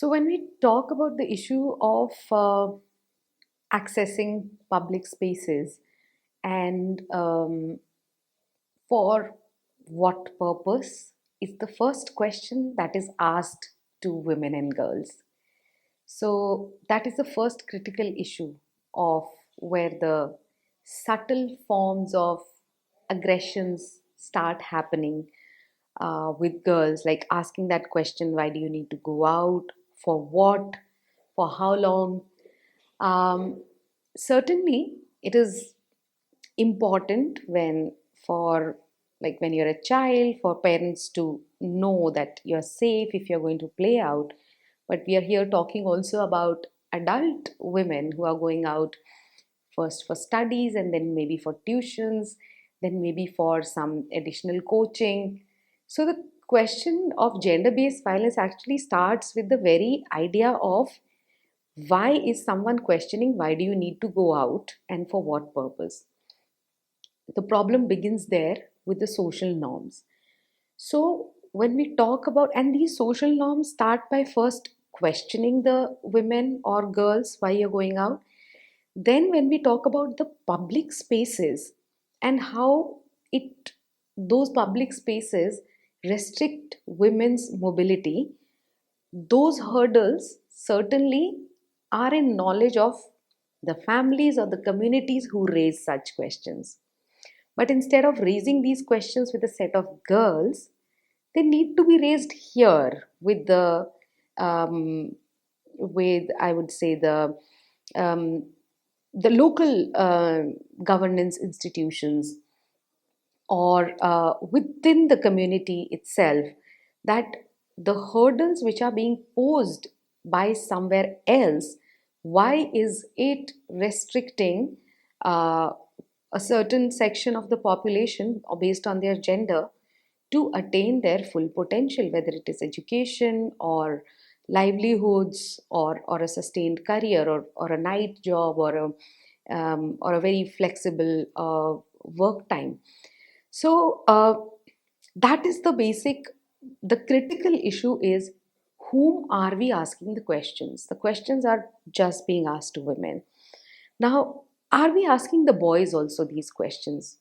So, when we talk about the issue of accessing public spaces and for what purpose is the first question that is asked to women and girls. So, that is the first critical issue of where the subtle forms of aggressions start happening with girls, like asking that question, why do you need to go out? For what? For how long? Um, Certainly, it is important for when you're a child, for parents to know that you're safe if you're going to play out. But we are here talking also about adult women who are going out first for studies and then maybe for tuitions, then maybe for some additional coaching. So the question of gender based violence actually starts with the very idea of why is someone questioning, why do you need to go out and for what purpose? The problem begins there with the social norms. So, when we talk about, and these social norms start by first questioning the women or girls why you're going out. Then, when we talk about the public spaces and how it those public spaces restrict women's mobility, those hurdles certainly are in knowledge of the families or the communities who raise such questions. But instead of raising these questions with a set of girls, they need to be raised here with um, I would say um, the local governance institutions or within the community itself, that the hurdles which are being posed by somewhere else, why is it restricting uh, a certain section of the population or based on their gender to attain their full potential, whether it is education or livelihoods or a sustained career or a night job or a very flexible work time. So that is the basic, the critical issue is whom are we asking the questions? The questions are just being asked to women. Now, are we asking the boys also these questions?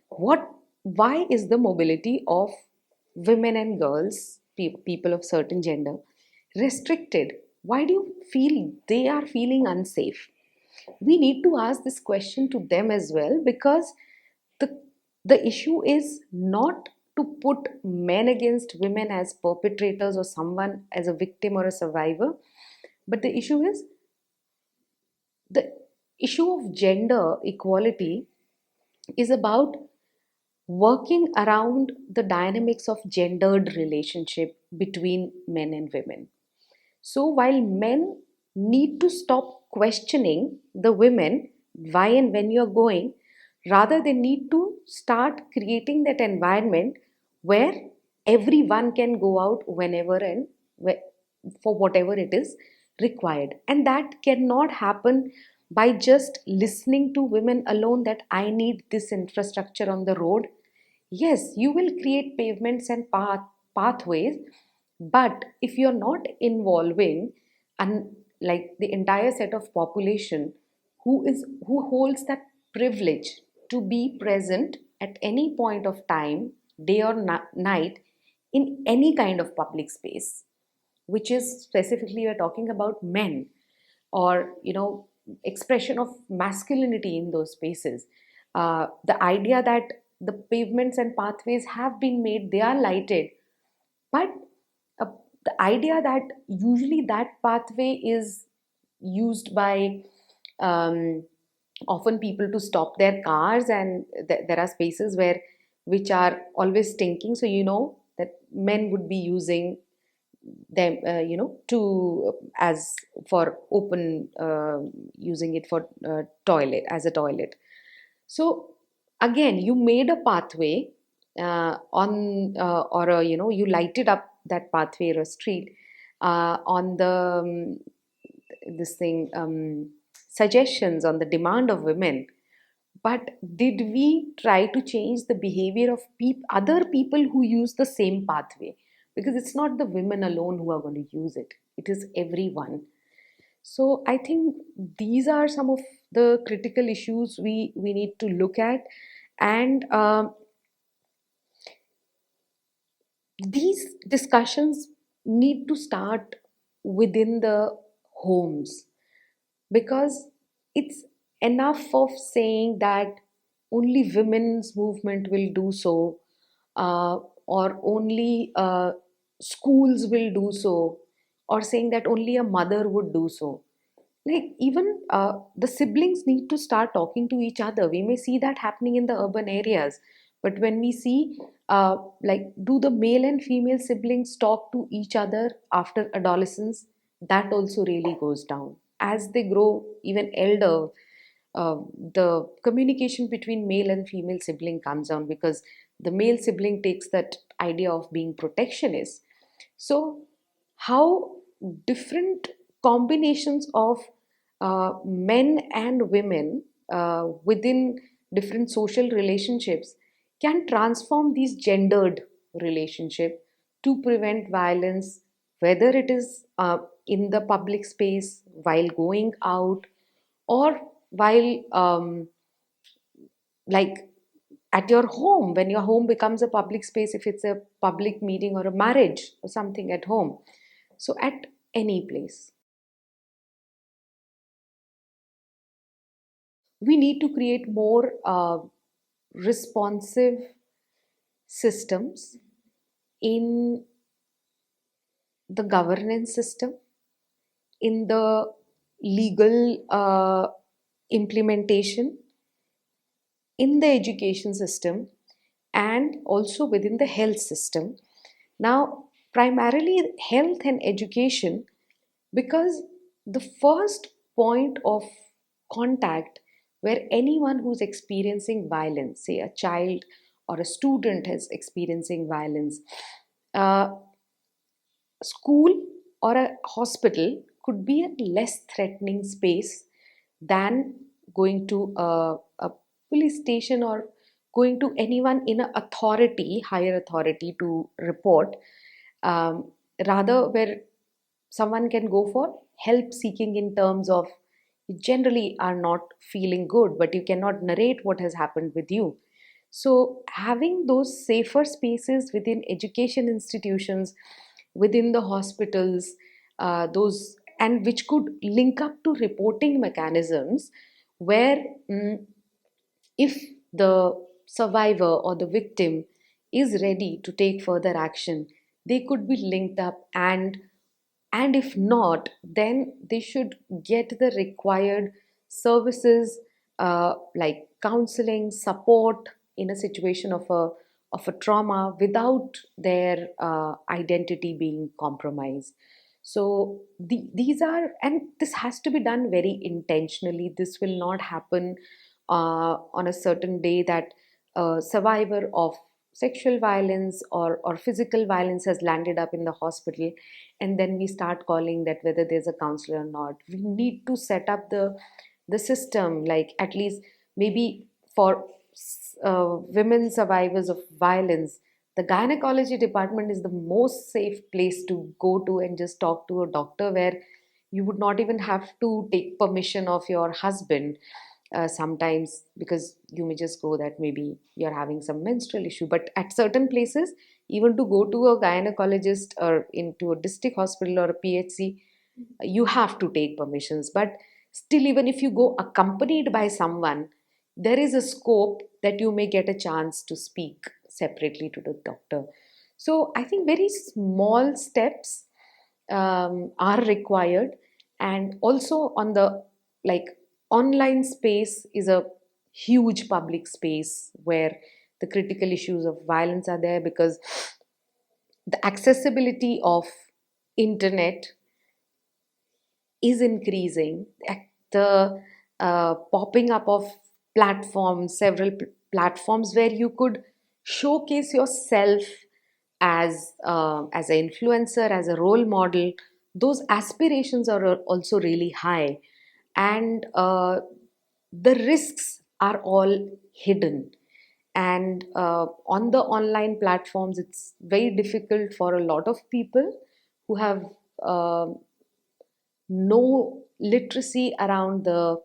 What, why is the mobility of women and girls, people of certain gender, restricted? Why do you feel they are feeling unsafe? We need to ask this question to them as well, because the the issue is not to put men against women as perpetrators or someone as a victim or a survivor, but the issue is the issue of gender equality is about working around the dynamics of gendered relationship between men and women. So while men need to stop questioning the women why and when you're going, rather they need to start creating that environment where everyone can go out whenever and for whatever it is required. And that cannot happen by just listening to women alone that I need this infrastructure on the road. Yes, you will create pavements and pathways, but if you're not involving and like the entire set of population who holds that privilege to be present at any point of time, day or night, in any kind of public space, which is specifically we're talking about men or expression of masculinity in those spaces. The idea that the pavements and pathways have been made, they are lighted, but uh, the idea that usually that pathway is used by um, often people to stop their cars, and there are spaces where which are always stinking, so that men would be using them to as for open using it for toilet, as a toilet. So again, you made a pathway on or you lighted up that pathway or a street on the this thing suggestions on the demand of women. But did we try to change the behavior of other people who use the same pathway? because it's not the women alone who are going to use it, it is everyone. So I think these are some of the critical issues we need to look at. And these discussions need to start within the homes, because it's enough of saying that only women's movement will do so, uh, or only schools will do so, or saying that only a mother would do so. Like, even the siblings need to start talking to each other. We may see that happening in the urban areas, but when we see, like, do the male and female siblings talk to each other after adolescence, that also really goes down as they grow even elder. The communication between male and female sibling comes down, because the male sibling takes that idea of being protectionist. So, how different combinations of men and women within different social relationships can transform these gendered relationship to prevent violence, whether it is in the public space while going out, or while like at your home, when your home becomes a public space, if it's a public meeting or a marriage or something at home. So at any place, we need to create more responsive systems in the governance system, in the legal implementation, in the education system, and also within the health system. Now, primarily health and education, because the first point of contact where anyone who's experiencing violence, say a child or a student is experiencing violence, uh, school or a hospital could be a less threatening space than going to a police station, or going to anyone in a authority, higher authority, to report. um, Rather, where someone can go for help seeking in terms of, you generally are not feeling good but you cannot narrate what has happened with you. So having those safer spaces within education institutions, within the hospitals, those, and which could link up to reporting mechanisms where, if the survivor or the victim is ready to take further action, they could be linked up. And if not, then they should get the required services, like counseling support in a situation of a trauma, without their identity being compromised. So these are, and this has to be done very intentionally. This will not happen on a certain day that a survivor of sexual violence or physical violence has landed up in the hospital, and then we start calling that whether there's a counselor or not. We need to set up the system, like at least maybe for women survivors of violence, the gynecology department is the most safe place to go to and just talk to a doctor, where you would not even have to take permission of your husband sometimes, because you may just go that maybe you're having some menstrual issue. But at certain places, even to go to a gynecologist or into a district hospital or a PHC, you have to take permissions. But still, even if you go accompanied by someone, there is a scope that you may get a chance to speak separately to the doctor. So I think very small steps are required. And also on the, like, online space is a huge public space where the critical issues of violence are there, because the accessibility of internet is increasing. The popping up of platforms, several platforms where you could showcase yourself as an influencer, as a role model. Those aspirations are also really high, and the risks are all hidden. And on the online platforms, it's very difficult for a lot of people who have uh, no literacy around the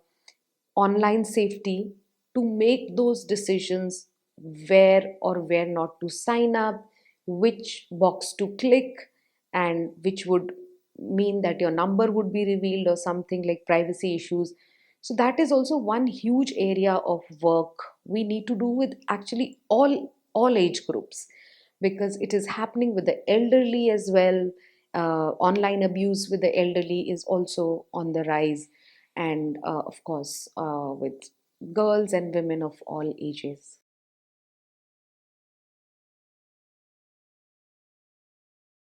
online safety to make those decisions where or where not to sign up, which box to click, and which would mean that your number would be revealed or something like privacy issues. So, that is also one huge area of work we need to do with actually all age groups, because it is happening with the elderly as well. Online abuse with the elderly is also on the rise, and of course with girls and women of all ages.